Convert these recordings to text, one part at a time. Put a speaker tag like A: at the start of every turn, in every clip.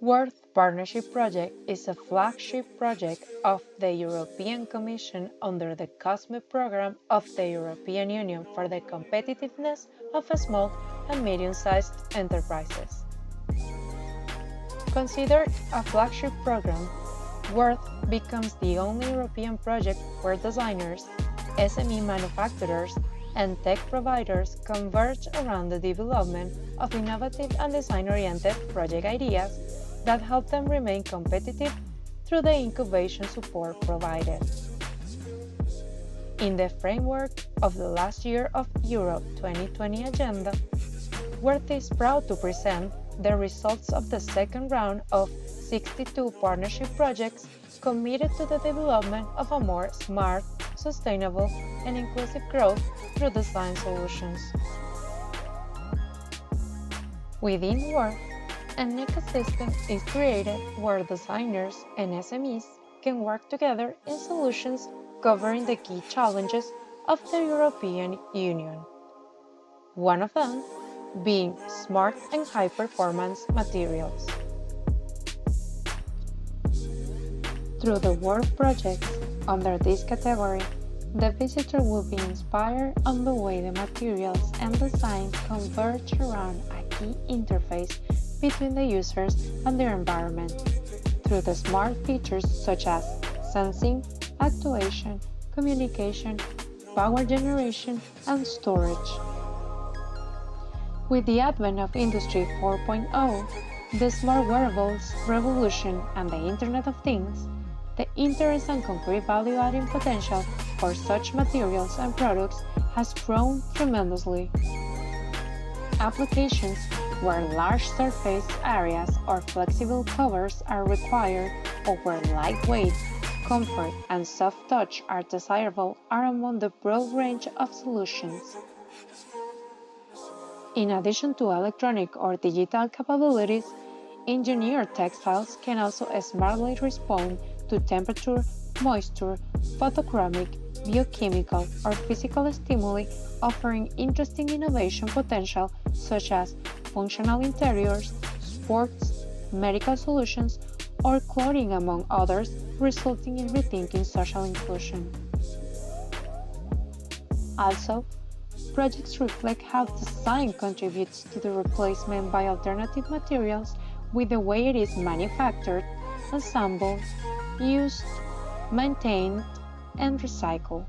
A: Worth Partnership Project is a flagship project of the European Commission under the COSME program of the European Union for the competitiveness of small and medium-sized enterprises. Considered a flagship program, Worth becomes the only European project where designers, SME manufacturers, and tech providers converge around the development of innovative and design-oriented project ideas that help them remain competitive through the incubation support provided. In the framework of the last year of Europe 2020 agenda, Worth is proud to present the results of the second round of 62 partnership projects committed to the development of a more smart, sustainable, and inclusive growth through design solutions. Within Worth, an ecosystem is created where designers and SMEs can work together in solutions covering the key challenges of the European Union. One of them being smart and high-performance materials. Through the Worth projects under this category, the visitor will be inspired on the way the materials and design converge around a key interface between the users and their environment, through the smart features such as sensing, actuation, communication, power generation, and storage. With the advent of Industry 4.0, the smart wearables revolution, and the Internet of Things, the interest and concrete value-adding potential for such materials and products has grown tremendously. Applications where large surface areas or flexible covers are required, or where lightweight, comfort, and soft touch are desirable are among the broad range of solutions. In addition to electronic or digital capabilities, engineered textiles can also smartly respond to temperature, moisture, photochromic, biochemical, or physical stimuli, offering interesting innovation potential such as functional interiors, sports, medical solutions, or clothing, among others, resulting in rethinking social inclusion. Also, projects reflect how design contributes to the replacement by alternative materials with the way it is manufactured, assembled, used, maintained, and recycled.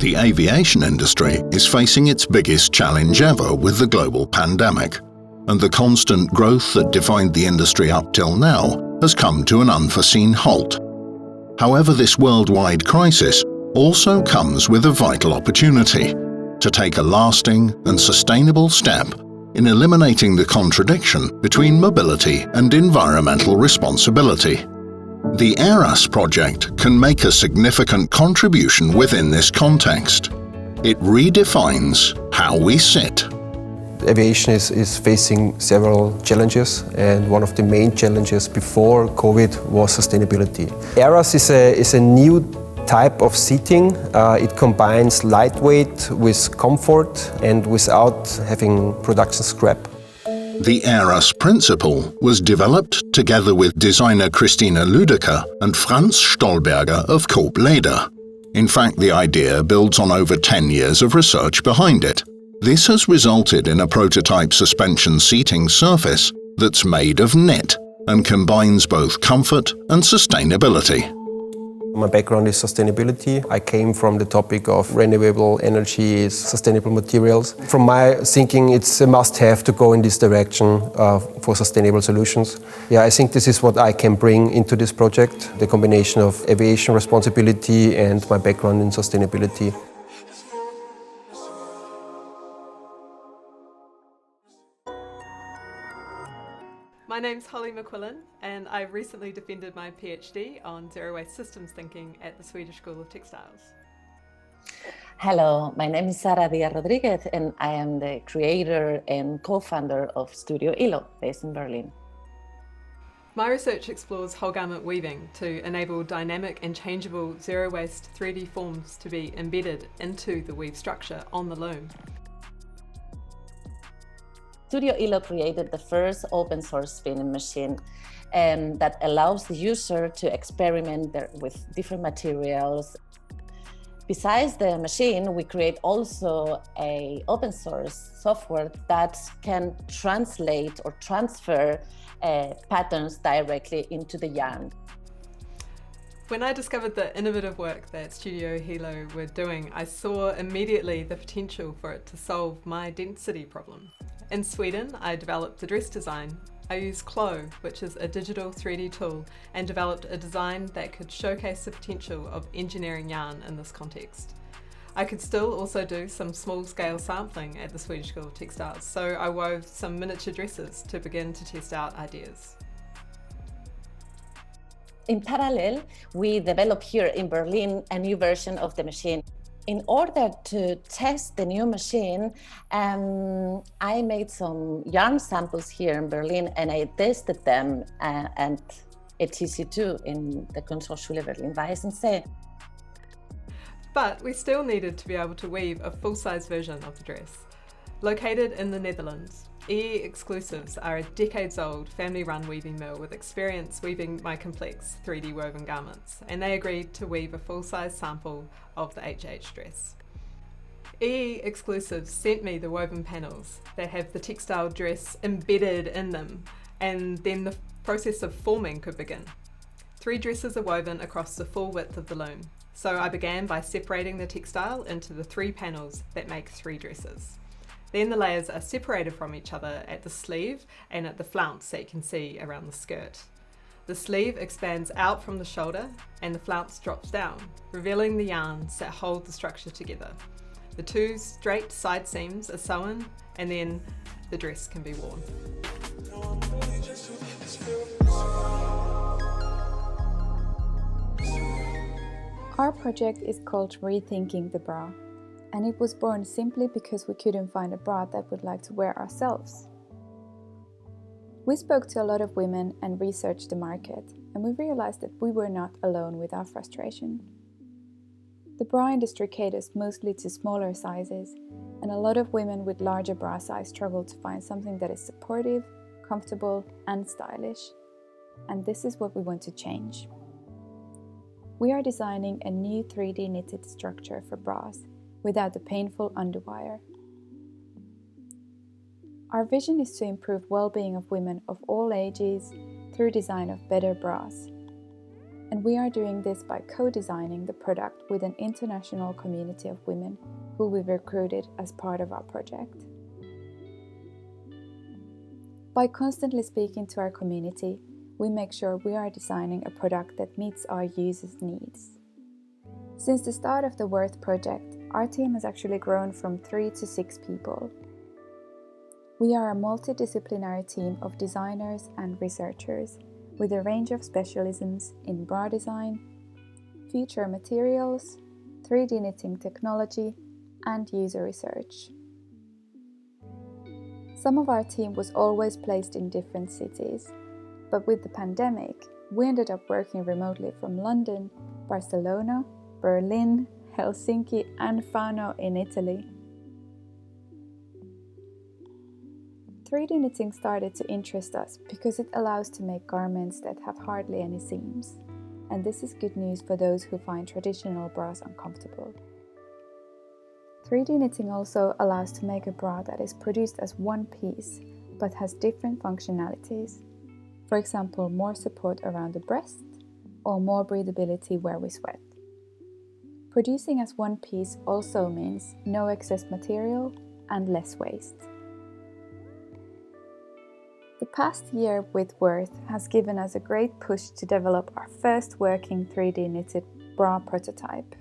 B: The aviation industry is facing its biggest challenge ever with the global pandemic, and the constant growth that defined the industry up till now has come to an unforeseen halt. However, this worldwide crisis also comes with a vital opportunity to take a lasting and sustainable step in eliminating the contradiction between mobility and environmental responsibility. The ERAS project can make a significant contribution within this context. It redefines how we sit.
C: Aviation is facing several challenges, and one of the main challenges before COVID was sustainability. ERAS is a new type of seating. It combines lightweight with comfort and without having production scrap.
B: The ERAS principle was developed together with designer Christina Lüdecker and Franz Stolberger of Coop Leder. In fact, the idea builds on over 10 years of research behind it. This has resulted in a prototype suspension seating surface that's made of knit and combines both comfort and sustainability.
C: My background is sustainability. I came from the topic of renewable energy, sustainable materials. From my thinking, it's a must-have to go in this direction for sustainable solutions. Yeah, I think this is what I can bring into this project, the combination of aviation responsibility and my background in sustainability.
D: My name's Holly McQuillan, and I recently defended my PhD on zero waste systems thinking at the Swedish School of Textiles.
E: Hello, my name is Sara Diaz Rodriguez, and I am the creator and co-founder of Studio ILO, based in Berlin.
D: My research explores whole garment weaving to enable dynamic and changeable zero waste 3D forms to be embedded into the weave structure on the loom.
E: Studio ILO created the first open source spinning machine that allows the user to experiment with different materials. Besides the machine, we create also an open source software that can translate or transfer patterns directly into the yarn.
D: When I discovered the innovative work that Studio ILO were doing, I saw immediately the potential for it to solve my density problem. In Sweden, I developed the dress design. I used Clo, which is a digital 3D tool, and developed a design that could showcase the potential of engineering yarn in this context. I could still also do some small-scale sampling at the Swedish School of Textiles, so I wove some miniature dresses to begin to test out ideas.
E: In parallel, we developed here in Berlin a new version of the machine. In order to test the new machine, I made some yarn samples here in Berlin, and I tested them at TC2 in the Kunsthochschule Berlin-Weißensee.
D: But we still needed to be able to weave a full-size version of the dress. Located in the Netherlands, EE Exclusives are a decades-old family-run weaving mill with experience weaving my complex 3D woven garments, and they agreed to weave a full-size sample of the HH dress. EE Exclusives sent me the woven panels that have the textile dress embedded in them, and then the process of forming could begin. 3 dresses are woven across the full width of the loom, so I began by separating the textile into the 3 panels that make 3 dresses. Then the layers are separated from each other at the sleeve and at the flounce that you can see around the skirt. The sleeve expands out from the shoulder and the flounce drops down, revealing the yarns that hold the structure together. The 2 straight side seams are sewn, and then the dress can be worn.
F: Our project is called Rethinking the Bra, and it was born simply because we couldn't find a bra that we'd like to wear ourselves. We spoke to a lot of women and researched the market, and we realized that we were not alone with our frustration. The bra industry caters mostly to smaller sizes, and a lot of women with larger bra size struggle to find something that is supportive, comfortable, and stylish. And this is what we want to change. We are designing a new 3D knitted structure for bras without the painful underwire. Our vision is to improve well-being of women of all ages through design of better bras. And we are doing this by co-designing the product with an international community of women who we've recruited as part of our project. By constantly speaking to our community, we make sure we are designing a product that meets our users' needs. Since the start of the Worth project, our team has actually grown from 3 to 6 people. We are a multidisciplinary team of designers and researchers with a range of specialisms in bra design, feature materials, 3D knitting technology, and user research. Some of our team was always placed in different cities, but with the pandemic, we ended up working remotely from London, Barcelona, Berlin, Helsinki, and Fano in Italy. 3D knitting started to interest us because it allows to make garments that have hardly any seams, and this is good news for those who find traditional bras uncomfortable. 3D knitting also allows to make a bra that is produced as one piece, but has different functionalities. For example, more support around the breast, or more breathability where we sweat. Producing as one piece also means no excess material and less waste. The past year with Worth has given us a great push to develop our first working 3D knitted bra prototype.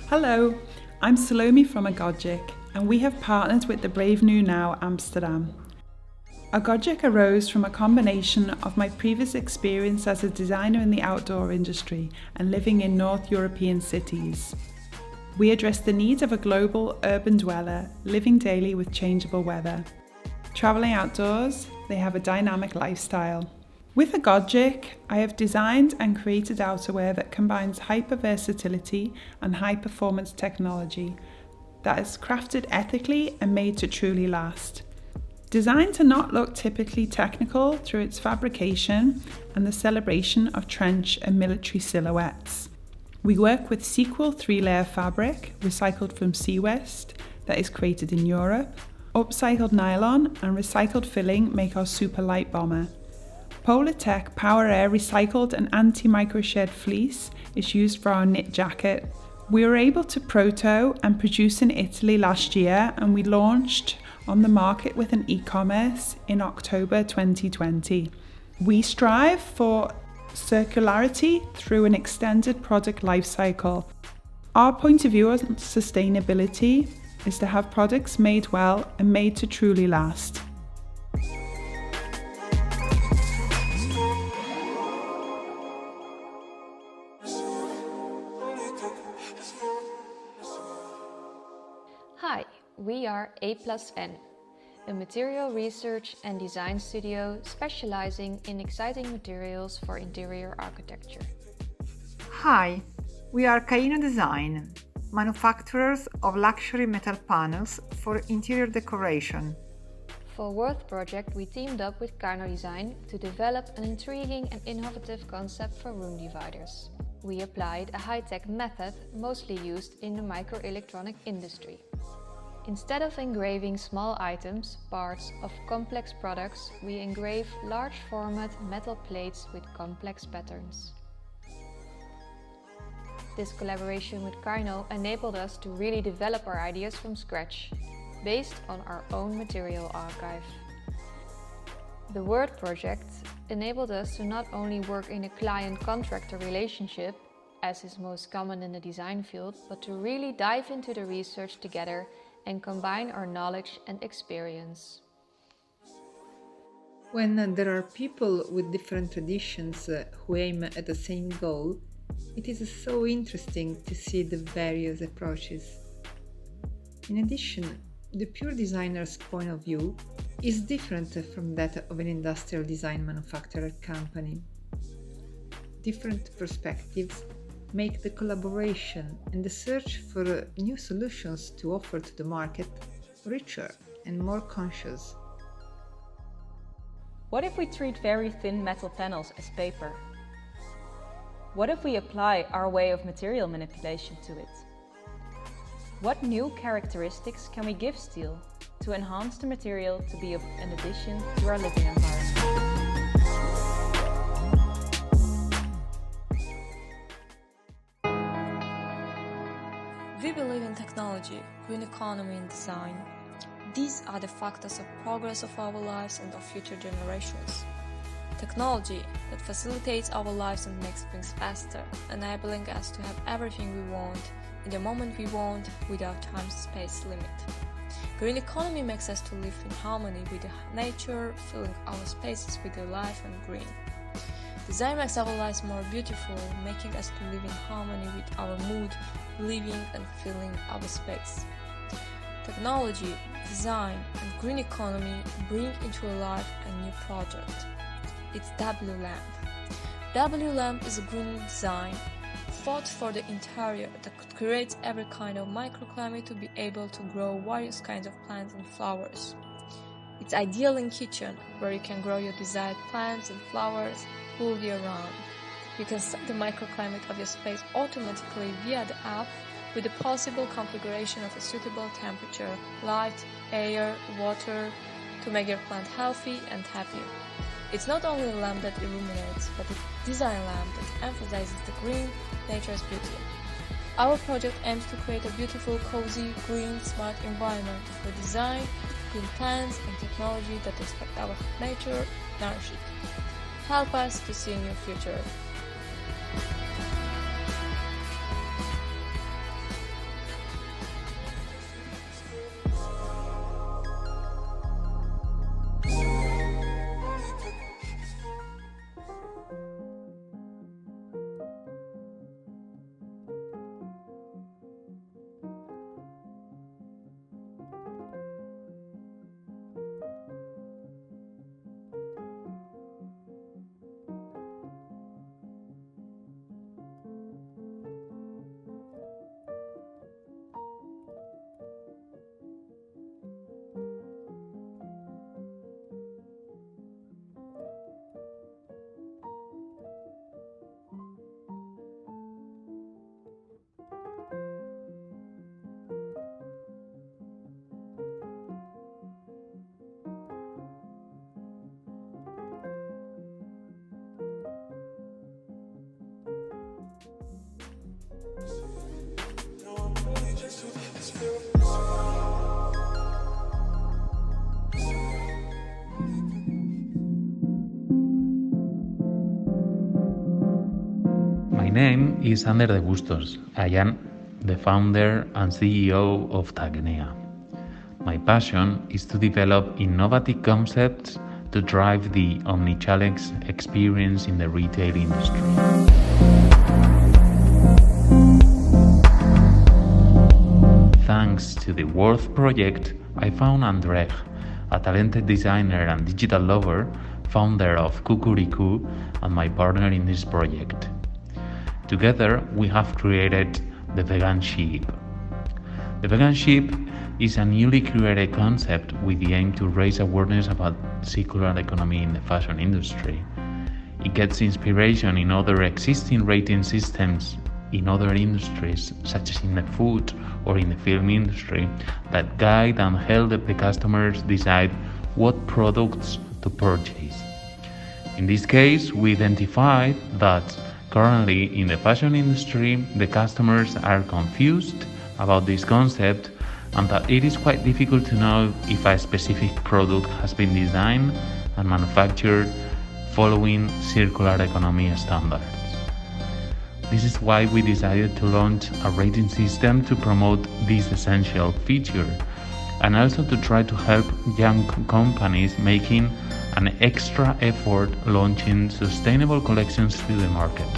G: Hello, I'm Salome from Agogic, and we have partnered with the Brave New Now Amsterdam. Agogic arose from a combination of my previous experience as a designer in the outdoor industry and living in North European cities. We address the needs of a global urban dweller living daily with changeable weather. Traveling outdoors, they have a dynamic lifestyle. With Agogic, I have designed and created outerwear that combines hyper-versatility and high-performance technology that is crafted ethically and made to truly last. Designed to not look typically technical through its fabrication and the celebration of trench and military silhouettes. We work with Sequel 3-layer fabric, recycled from Seawest, that is created in Europe. Upcycled nylon and recycled filling make our super light bomber. Polartec Power Air recycled and anti-microshed fleece is used for our knit jacket. We were able to proto and produce in Italy last year, and we launched on the market with an e-commerce in October 2020. We strive for circularity through an extended product lifecycle. Our point of view on sustainability is to have products made well and made to truly last.
H: Hi, we are A+N, a material research and design studio specializing in exciting materials for interior architecture.
I: Hi, we are Caino Design, manufacturers of luxury metal panels for interior decoration.
H: For Worth Project, we teamed up with Caino Design to develop an intriguing and innovative concept for room dividers. We applied a high-tech method mostly used in the microelectronic industry. Instead of engraving small items, parts of complex products, we engrave large format metal plates with complex patterns. This collaboration with Caino enabled us to really develop our ideas from scratch, based on our own material archive. The Worth Project enabled us to not only work in a client-contractor relationship, as is most common in the design field, but to really dive into the research together and combine our knowledge and experience.
I: When there are people with different traditions who aim at the same goal, it is so interesting to see the various approaches. In addition, the pure designer's point of view is different from that of an industrial design manufacturer company. Different perspectives make the collaboration and the search for new solutions to offer to the market richer and more conscious.
J: What if we treat very thin metal panels as paper? What if we apply our way of material manipulation to it? What new characteristics can we give steel to enhance the material to be an addition to our living environment?
K: We believe in technology, green economy and design. These are the factors of progress of our lives and of future generations. Technology that facilitates our lives and makes things faster, enabling us to have everything we want in the moment we want without time-space limit. Green economy makes us to live in harmony with the nature, filling our spaces with the life and green. Design makes our lives more beautiful, making us to live in harmony with our mood, living and feeling our space. Technology, design and green economy bring into life a new project. It's WLAMP. WLAMP is a green design thought for the interior that creates every kind of microclimate to be able to grow various kinds of plants and flowers. It's ideal in kitchen, where you can grow your desired plants and flowers all year round. You can set the microclimate of your space automatically via the app with the possible configuration of a suitable temperature, light, air, water to make your plant healthy and happy. It's not only a lamp that illuminates, but a design lamp that emphasizes the green, nature's beauty. Our project aims to create a beautiful, cozy, green, smart environment for design, green plants and technology that respect our nature, nourish it. Help us to see a new future.
L: My name is Ander de Bustos. I am the founder and CEO of Tecnea. My passion is to develop innovative concepts to drive the omnichannel experience in the retail industry. Thanks to the Worth Project, I found Andrzej, a talented designer and digital lover, founder of Kukuriku, and my partner in this project. Together, we have created the Vegan Sheep. The Vegan Sheep is a newly created concept with the aim to raise awareness about circular economy in the fashion industry. It gets inspiration in other existing rating systems in other industries, such as in the food or in the film industry, that guide and help the customers decide what products to purchase. In this case, we identified that currently in the fashion industry, the customers are confused about this concept and that it is quite difficult to know if a specific product has been designed and manufactured following circular economy standards. This is why we decided to launch a rating system to promote this essential feature and also to try to help young companies making an extra effort launching sustainable collections to the market.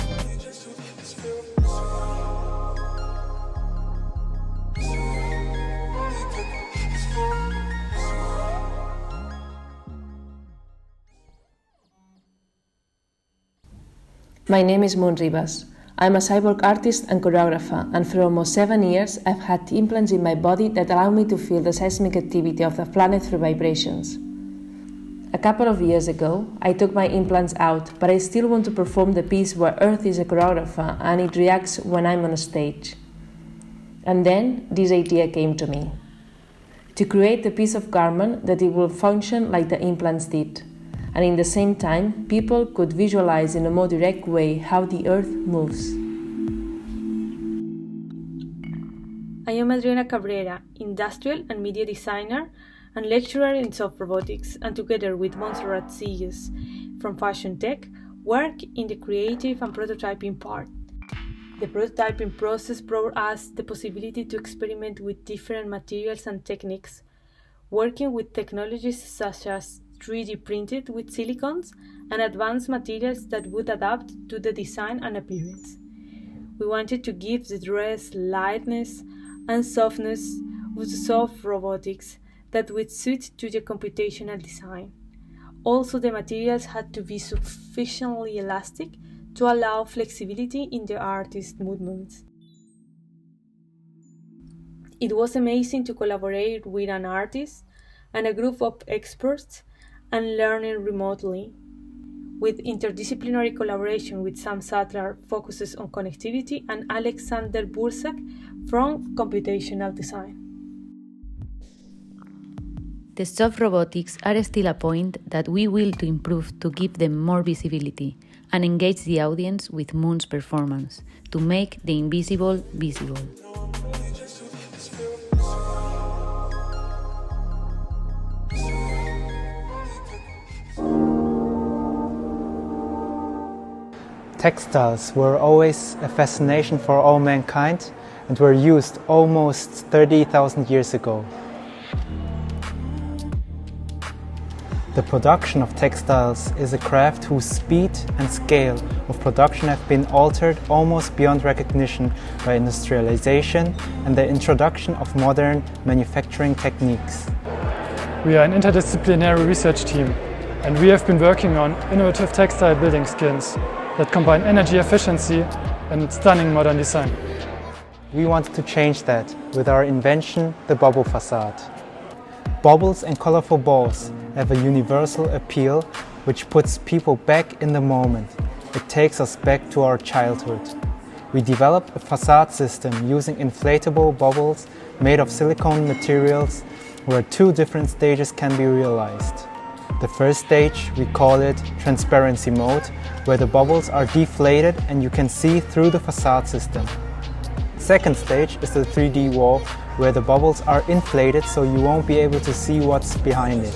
M: My name is Moon Rivas. I'm a cyborg artist and choreographer, and for almost 7 years I've had implants in my body that allow me to feel the seismic activity of the planet through vibrations. A couple of years ago, I took my implants out, but I still want to perform the piece where Earth is a choreographer and it reacts when I'm on a stage. And then this idea came to me. To create a piece of garment that it will function like the implants did. And in the same time, people could visualize in a more direct way how the Earth moves.
N: I am Adriana Cabrera, industrial and media designer and lecturer in soft robotics, and together with Montserrat Sigues from Fashion Tech, work in the creative and prototyping part. The prototyping process brought us the possibility to experiment with different materials and techniques, working with technologies such as 3D printed with silicons and advanced materials that would adapt to the design and appearance. We wanted to give the dress lightness and softness with soft robotics that would suit to the computational design. Also, the materials had to be sufficiently elastic to allow flexibility in the artist's movements. It was amazing to collaborate with an artist and a group of experts and learning remotely. With interdisciplinary collaboration with Sam Sattler focuses on connectivity and Alexander Bursak from computational design.
O: The soft robotics are still a point that we will to improve to give them more visibility and engage the audience with Moon's performance to make the invisible visible.
P: Textiles were always a fascination for all mankind and were used almost 30,000 years ago. The production of textiles is a craft whose speed and scale of production have been altered almost beyond recognition by industrialization and the introduction of modern manufacturing techniques.
Q: We are an interdisciplinary research team, and we have been working on innovative textile building skins that combine energy efficiency and stunning modern design.
P: We wanted to change that with our invention, the Bobble Facade. Bobbles and colorful balls have a universal appeal which puts people back in the moment. It takes us back to our childhood. We developed a facade system using inflatable bubbles made of silicone materials where 2 different stages can be realized. The first stage, we call it transparency mode, where the bubbles are deflated and you can see through the facade system. Second stage is the 3D wall, where the bubbles are inflated so you won't be able to see what's behind it.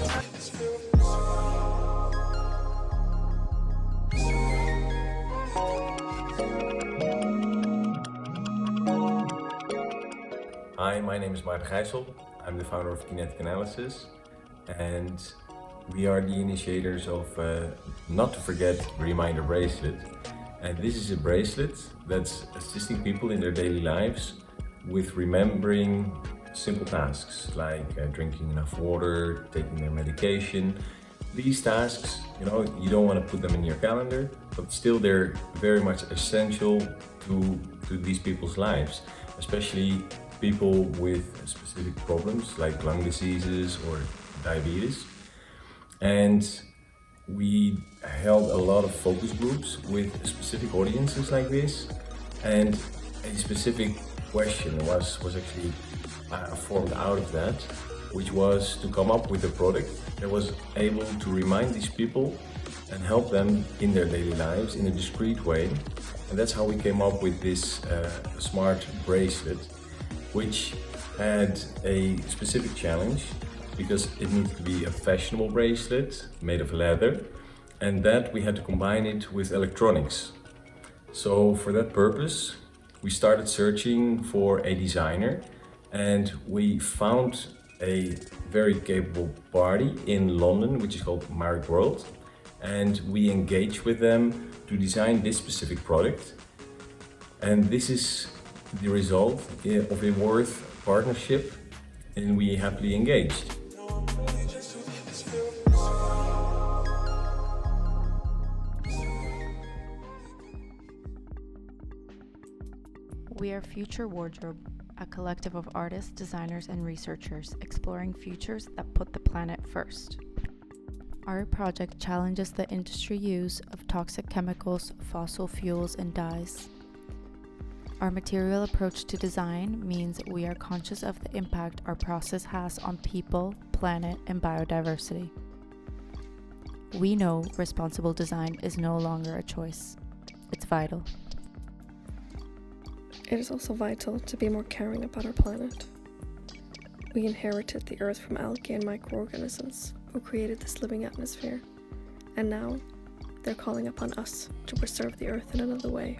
R: Hi, my name is Maarten Gijssel. I'm the founder of Kinetic Analysis, and we are the initiators of Not to Forget Reminder Bracelet. And this is a bracelet that's assisting people in their daily lives with remembering simple tasks like drinking enough water, taking their medication. These tasks, you don't want to put them in your calendar, but still they're very much essential to these people's lives, especially people with specific problems like lung diseases or diabetes. And we held a lot of focus groups with specific audiences like this, and a specific question was actually formed out of that, which was to come up with a product that was able to remind these people and help them in their daily lives in a discreet way. And that's how we came up with this smart bracelet, which had a specific challenge because it needed to be a fashionable bracelet made of leather, and that we had to combine it with electronics. So for that purpose, we started searching for a designer, and we found a very capable party in London, which is called Marrick World, and we engaged with them to design this specific product. And this is the result of a worth partnership, and we happily engaged.
S: We are Future Wardrobe, a collective of artists, designers, and researchers exploring futures that put the planet first. Our project challenges the industry use of toxic chemicals, fossil fuels, and dyes. Our material approach to design means we are conscious of the impact our process has on people, planet, and biodiversity. We know responsible design is no longer a choice. It's vital.
T: It is also vital to be more caring about our planet. We inherited the Earth from algae and microorganisms who created this living atmosphere, and now they're calling upon us to preserve the Earth in another way.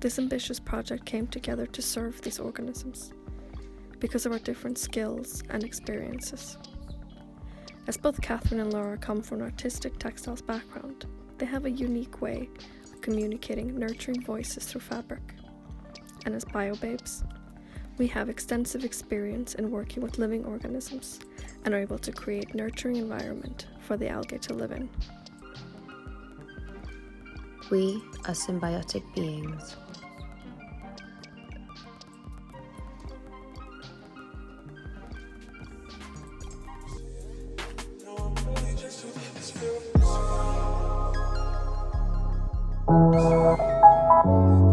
T: This ambitious project came together to serve these organisms because of our different skills and experiences. As both Catherine and Laura come from an artistic textiles background, they have a unique way of communicating nurturing voices through fabric. And as biobabes, we have extensive experience in working with living organisms and are able to create nurturing environment for the algae to live in.
U: We are symbiotic beings.
V: Thank you.